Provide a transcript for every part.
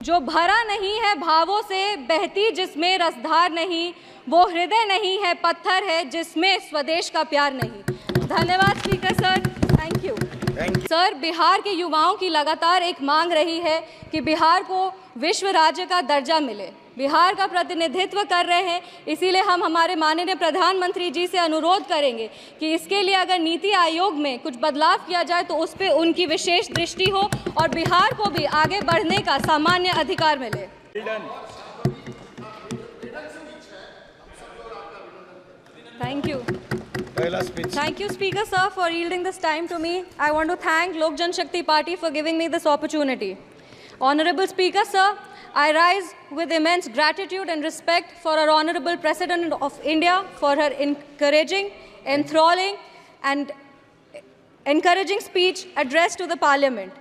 जो भरा नहीं है भावों से, बहती जिसमें रसधार नहीं, वो हृदय नहीं है, पत्थर है जिसमें स्वदेश का प्यार नहीं। धन्यवाद speaker sir, thank you. Sir, Bihar के युवाओं की लगातार एक मांग रही है कि बिहार को विश्व राज्य का दर्जा मिले। बिहार का प्रतिनिधित्व कर रहे हैं, इसीलिए हम हमारे माननीय प्रधानमंत्री जी से अनुरोध करेंगे कि इसके लिए अगर नीति आयोग में कुछ बदलाव किया जाए तो उस पर उनकी विशेष दृष्टि हो और बिहार को भी आगे बढ़ने का सामान्य अधिकार मिले। Thank you. Thank you, Speaker sir, for yielding this time to me. I want to thank Lok Jan Shakti Party for giving me this opportunity. Honorable Speaker sir, I rise with immense gratitude and respect for our Honorable President of India for her encouraging, enthralling and encouraging speech addressed to the Parliament.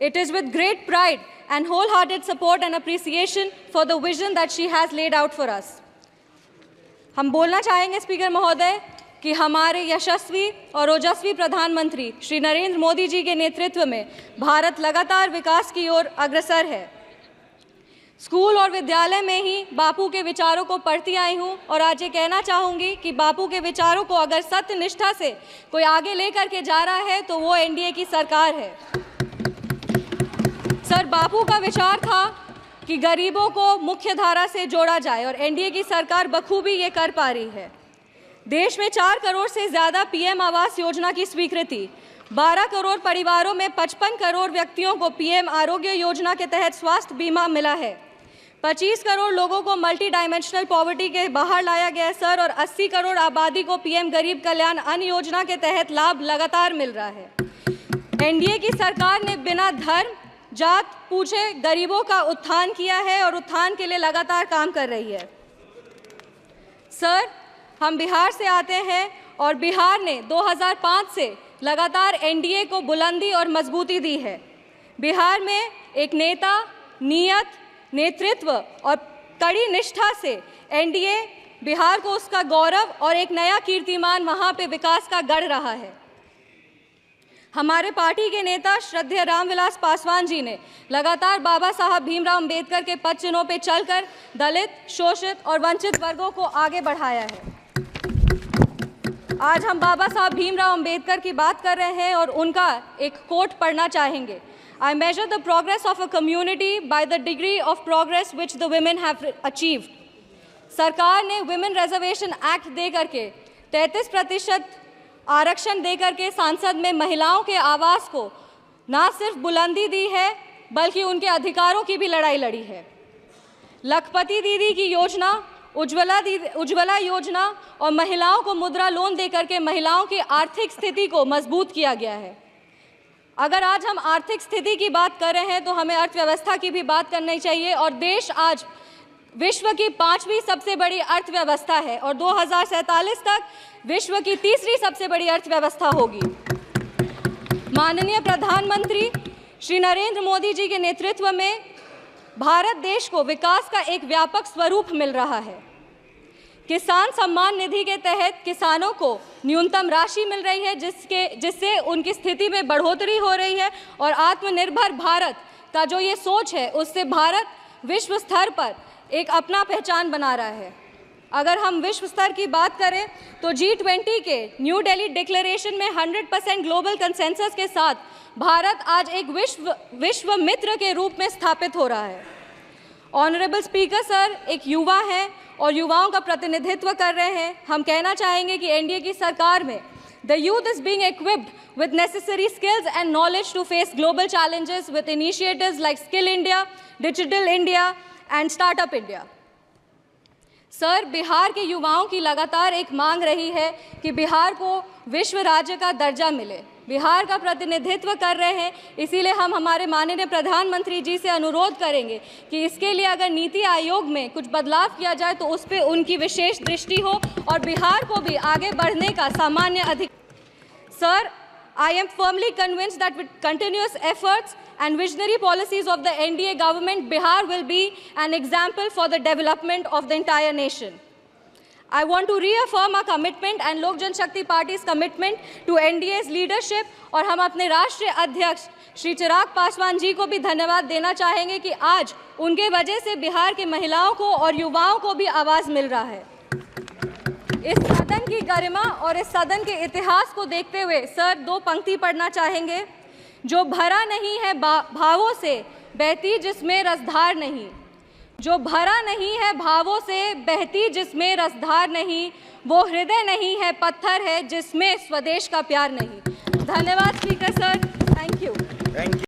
It is with great pride and wholehearted support and appreciation for the vision that she has laid out for us. हम बोलना चाहेंगे speaker महोदय कि हमारे यशस्वी और ओजस्वी प्रधानमंत्री श्री नरेंद्र मोदी जी के नेतृत्व में भारत लगातार विकास की ओर अग्रसर है। स्कूल और विद्यालय में ही बापू के विचारों को पढ़ती आई हूँ और आज ये कहना चाहूँगी कि बापू के विचारों को अगर सत्य निष्ठा से कोई आगे लेकर के जा रहा है तो वो एनडीए की सरकार है। सर, बापू का विचार था कि गरीबों को मुख्य धारा से जोड़ा जाए और एनडीए की सरकार बखूबी ये कर पा रही है। देश में 4 करोड़ से ज़्यादा पीएम आवास योजना की स्वीकृति, 12 करोड़ परिवारों में 55 करोड़ व्यक्तियों को पीएम आरोग्य योजना के तहत स्वास्थ्य बीमा मिला है। 25 करोड़ लोगों को मल्टी डायमेंशनल पॉवर्टी के बाहर लाया गया है सर, और 80 करोड़ आबादी को पीएम गरीब कल्याण अन्न योजना के तहत लाभ लगातार मिल रहा है। एनडीए की सरकार ने बिना धर्म जात पूछे गरीबों का उत्थान किया है और उत्थान के लिए लगातार काम कर रही है। सर, हम बिहार से आते हैं और बिहार ने 2005 से लगातार एनडीए को बुलंदी और मजबूती दी है। बिहार में एक नेता, नियत, नेतृत्व और कड़ी निष्ठा से एनडीए बिहार को उसका गौरव और एक नया कीर्तिमान वहाँ पे विकास का गढ़ रहा है। हमारे पार्टी के नेता श्रद्धेय रामविलास पासवान जी ने लगातार बाबा साहब भीमराव अंबेडकर के पद चिन्हों पर चलकर दलित, शोषित और वंचित वर्गों को आगे बढ़ाया है। आज हम बाबा साहब भीमराव अंबेडकर की बात कर रहे हैं और उनका एक कोट पढ़ना चाहेंगे। I measure the progress of a community by the degree of progress which the women have achieved. सरकार ने विमेन रिजर्वेशन एक्ट दे करके 33% आरक्षण दे करके संसद में महिलाओं के आवास को ना सिर्फ बुलंदी दी है बल्कि उनके अधिकारों की भी लड़ाई लड़ी है। लखपति दीदी की योजना, उज्ज्वला योजना और महिलाओं को मुद्रा लोन दे करके महिलाओं की आर्थिक स्थिति को मजबूत किया गया है। अगर आज हम आर्थिक स्थिति की बात कर रहे हैं तो हमें अर्थव्यवस्था की भी बात करनी चाहिए और देश आज विश्व की 5वीं सबसे बड़ी अर्थव्यवस्था है और 2047 तक विश्व की 3री सबसे बड़ी अर्थव्यवस्था होगी। माननीय प्रधानमंत्री श्री नरेंद्र मोदी जी के नेतृत्व में भारत देश को विकास का एक व्यापक स्वरूप मिल रहा है। किसान सम्मान निधि के तहत किसानों को न्यूनतम राशि मिल रही है जिससे उनकी स्थिति में बढ़ोतरी हो रही है और आत्मनिर्भर भारत का जो ये सोच है उससे भारत विश्व स्तर पर एक अपना पहचान बना रहा है। अगर हम विश्व स्तर की बात करें तो G20 के न्यू दिल्ली डिक्लेरेशन में 100% ग्लोबल कंसेंसस के साथ भारत आज एक विश्व मित्र के रूप में स्थापित हो रहा है। ऑनरेबल स्पीकर सर, एक युवा हैं और युवाओं का प्रतिनिधित्व कर रहे हैं। हम कहना चाहेंगे कि एनडीए की सरकार में the youth is being equipped with necessary skills and knowledge to face global challenges with initiatives like Skill India, Digital India and Startup India. Sir, Bihar के युवाओं की लगातार एक मांग रही है कि बिहार को विश्व राज्य का दर्जा मिले। बिहार का प्रतिनिधित्व कर रहे हैं, इसीलिए हम हमारे माननीय प्रधानमंत्री जी से अनुरोध करेंगे कि इसके लिए अगर नीति आयोग में कुछ बदलाव किया जाए तो उस पर उनकी विशेष दृष्टि हो और बिहार को भी आगे बढ़ने का सामान्य अधिकार। Sir, I am firmly convinced that with continuous efforts and visionary policies of the NDA government, Bihar will be an example for the development of the entire nation. I want to reaffirm our commitment and Lok Janshakti Party's commitment to NDA's leadership, और हम अपने राष्ट्रीय अध्यक्ष श्री चिराग पासवान जी को भी धन्यवाद देना चाहेंगे कि आज उनके वजह से बिहार के महिलाओं को और युवाओं को भी आवाज़ मिल रहा है। इस सदन की गरिमा और इस सदन के इतिहास को देखते हुए सर 2 पंक्ति पढ़ना चाहेंगे। जो भरा नहीं है भावों से, बहती जिसमें रसधार नहीं। जो भरा नहीं है भावों से, बहती जिसमें रसधार नहीं। वो हृदय नहीं है, पत्थर है जिसमें स्वदेश का प्यार नहीं। धन्यवाद स्पीकर सर, थैंक यू।